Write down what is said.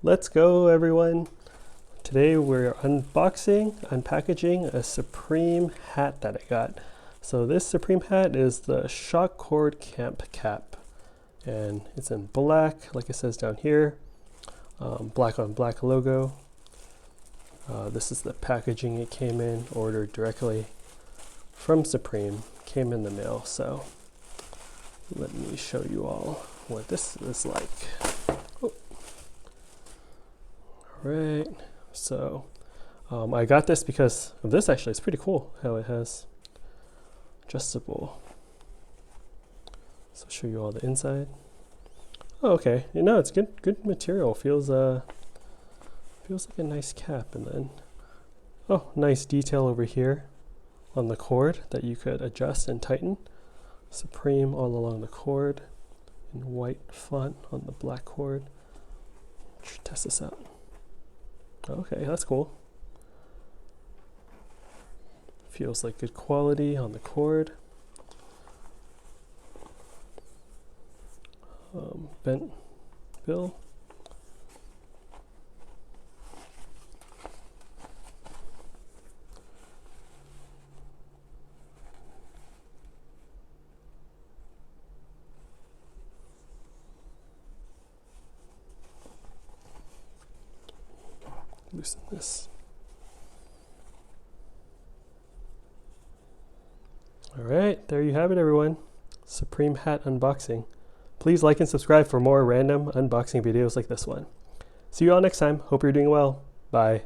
Let's go, everyone. Today we're unpackaging a Supreme hat that I got. So this Supreme hat is the Shockcord Camp Cap, and it's in black, like it says down here, black on black logo. This is the packaging it came in, ordered directly from Supreme, came in the mail. So let me show you all what this is like. Oh. All right, so I got this because of this. Actually, it's pretty cool how it has adjustable. So I'll show you all the inside. Oh, okay, you know, it's good material. Feels like a nice cap. And then, oh, nice detail over here on the cord that you could adjust and tighten. Supreme all along the cord in white font on the black cord. Should test this out. Okay, that's cool. Feels like good quality on the cord. Bent bill. Loosen this. All right, there you have it, everyone. Supreme hat unboxing. Please like and subscribe for more random unboxing videos like this one. See you all next time. Hope you're doing well. Bye.